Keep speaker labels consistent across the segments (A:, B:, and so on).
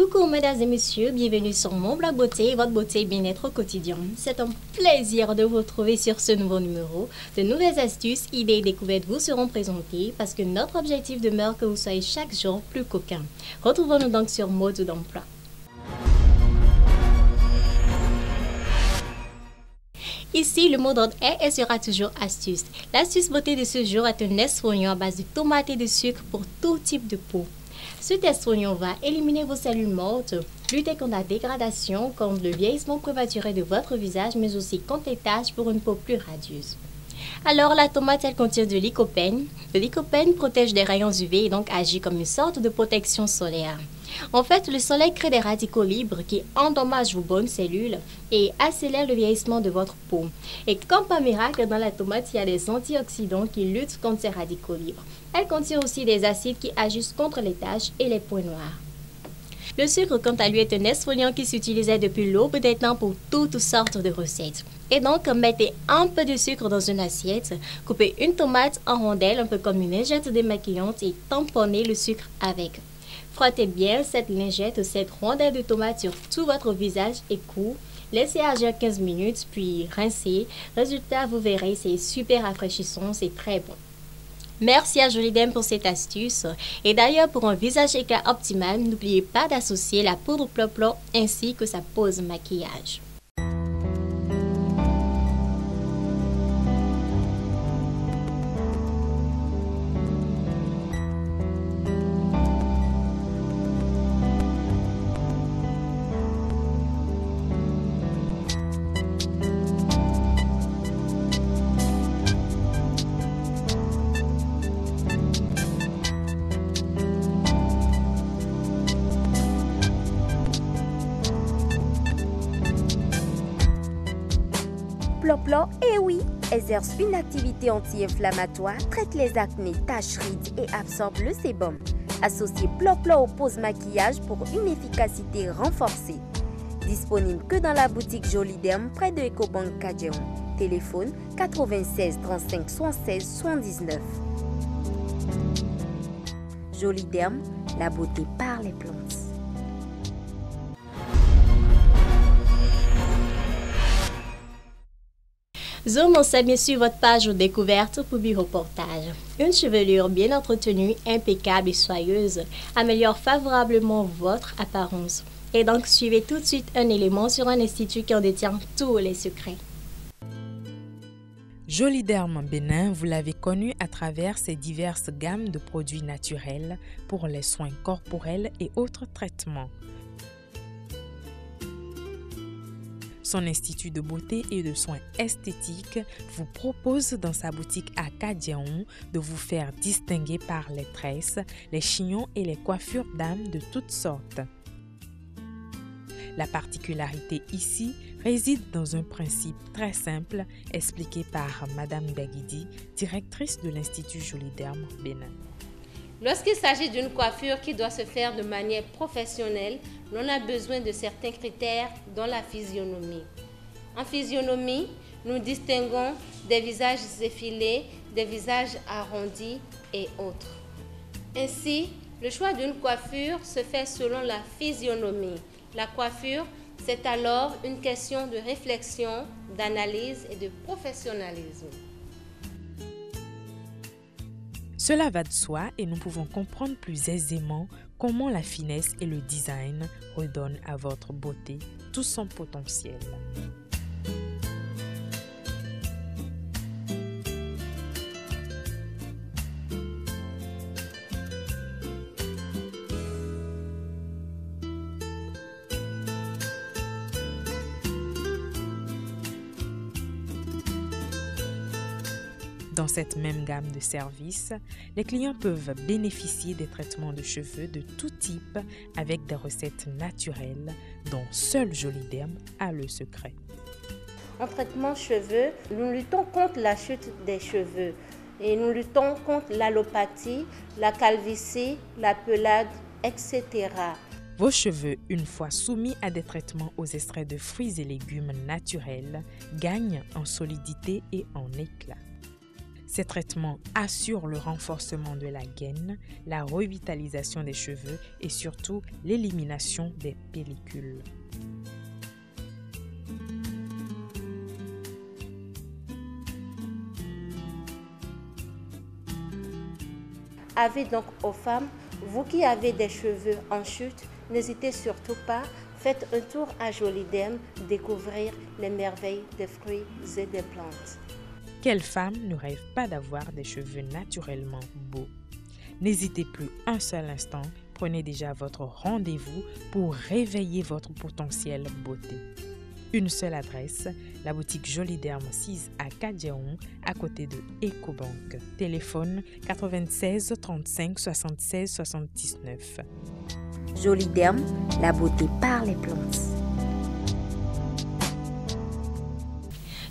A: Coucou mesdames et messieurs, bienvenue sur mon blog beauté, votre beauté et bien-être au quotidien. C'est un plaisir de vous retrouver sur ce nouveau numéro. De nouvelles astuces, idées et découvertes vous seront présentées parce que notre objectif demeure que vous soyez chaque jour plus coquin. Retrouvons-nous donc sur Mode d'emploi. Ici, le mot d'ordre est et sera toujours astuce. L'astuce beauté de ce jour est un estroignon à base de tomates et de sucre pour tout type de peau. Cet estroignon va éliminer vos cellules mortes, lutter contre la dégradation, contre le vieillissement prématuré de votre visage, mais aussi contre les taches pour une peau plus radieuse. Alors, la tomate, elle contient de lycopène. Le lycopène protège des rayons UV et donc agit comme une sorte de protection solaire. En fait, le soleil crée des radicaux libres qui endommagent vos bonnes cellules et accélèrent le vieillissement de votre peau. Et comme par miracle, dans la tomate, il y a des antioxydants qui luttent contre ces radicaux libres. Elle contient aussi des acides qui agissent contre les taches et les points noirs. Le sucre, quant à lui, est un exfoliant qui s'utilisait depuis l'aube des temps pour toutes sortes de recettes. Et donc, mettez un peu de sucre dans une assiette, coupez une tomate en rondelles, un peu comme une lingette démaquillante et tamponnez le sucre avec. Frottez bien cette lingette ou cette rondelle de tomate sur tout votre visage et cou. Laissez agir 15 minutes, puis rincez. Résultat, vous verrez, c'est super rafraîchissant, c'est très bon. Merci à Jolidem pour cette astuce. Et d'ailleurs, pour un visage éclat optimal, n'oubliez pas d'associer la poudre Plop-Plop ainsi que sa pose maquillage.
B: Plop-Plop, eh oui, exerce une activité anti-inflammatoire, traite les acnés, taches, rides et absorbe le sébum. Associez Plop-Plop au pose maquillage pour une efficacité renforcée. Disponible que dans la boutique Jolidem près de Ecobank Cadéon. Téléphone 96 35 76 79. Jolidem, la beauté par les plantes.
A: Zoom, on s'est bien sur votre page aux découvertes pour reportage. Une chevelure bien entretenue, impeccable et soyeuse améliore favorablement votre apparence. Et donc, suivez tout de suite un élément sur un institut qui en détient tous les secrets.
C: Jolidem Bénin, vous l'avez connu à travers ses diverses gammes de produits naturels pour les soins corporels et autres traitements. Son institut de beauté et de soins esthétiques vous propose dans sa boutique à Cadéon de vous faire distinguer par les tresses, les chignons et les coiffures d'âme de toutes sortes. La particularité ici réside dans un principe très simple expliqué par Madame Daguidi, directrice de l'Institut Jolidem Bénin.
D: Lorsqu'il s'agit d'une coiffure qui doit se faire de manière professionnelle, l'on a besoin de certains critères dont la physionomie. En physionomie, nous distinguons des visages effilés, des visages arrondis et autres. Ainsi, le choix d'une coiffure se fait selon la physionomie. La coiffure, c'est alors une question de réflexion, d'analyse et de professionnalisme.
C: Cela va de soi et nous pouvons comprendre plus aisément comment la finesse et le design redonnent à votre beauté tout son potentiel. Dans cette même gamme de services, les clients peuvent bénéficier des traitements de cheveux de tout type avec des recettes naturelles dont seul Jolidem a le secret.
D: En traitement cheveux, nous luttons contre la chute des cheveux et nous luttons contre l'allopathie, la calvitie, la pelade, etc.
C: Vos cheveux, une fois soumis à des traitements aux extraits de fruits et légumes naturels, gagnent en solidité et en éclat. Ces traitements assurent le renforcement de la gaine, la revitalisation des cheveux et surtout l'élimination des pellicules.
D: Avis donc aux femmes, vous qui avez des cheveux en chute, n'hésitez surtout pas, faites un tour à Joliderm, découvrir les merveilles des fruits et des plantes.
C: Quelle femme ne rêve pas d'avoir des cheveux naturellement beaux? N'hésitez plus un seul instant, prenez déjà votre rendez-vous pour réveiller votre potentiel beauté. Une seule adresse, la boutique Joliderm 6 à Kadjiaoum, à côté de Ecobank. Téléphone 96 35 76 79.
B: Joliderm, la beauté par les plantes.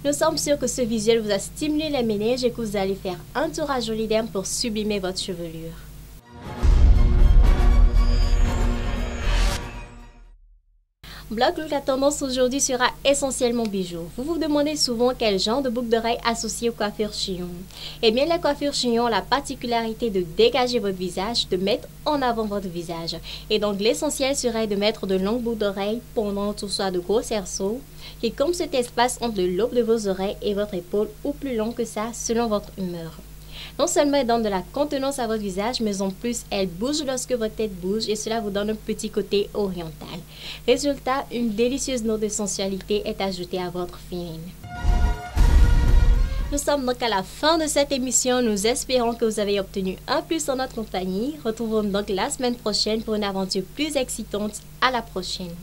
A: Nous sommes sûrs que ce visuel vous a stimulé les ménages et que vous allez faire un tour à Joliderm pour sublimer votre chevelure. Bloc Look, la tendance aujourd'hui sera essentiellement bijoux. Vous vous demandez souvent quel genre de boucle d'oreille associer aux coiffures chignon. Eh bien, les coiffures chignon ont la particularité de dégager votre visage, de mettre en avant votre visage. Et donc, l'essentiel serait de mettre de longues boucles d'oreilles pendant tout soit de gros cerceaux, qui comme cet espace entre le lobe de vos oreilles et votre épaule ou plus long que ça, selon votre humeur. Non seulement elle donne de la contenance à votre visage, mais en plus, elle bouge lorsque votre tête bouge et cela vous donne un petit côté oriental. Résultat, une délicieuse note de sensualité est ajoutée à votre feeling. Nous sommes donc à la fin de cette émission. Nous espérons que vous avez obtenu un plus en notre compagnie. Retrouvons-nous donc la semaine prochaine pour une aventure plus excitante. À la prochaine.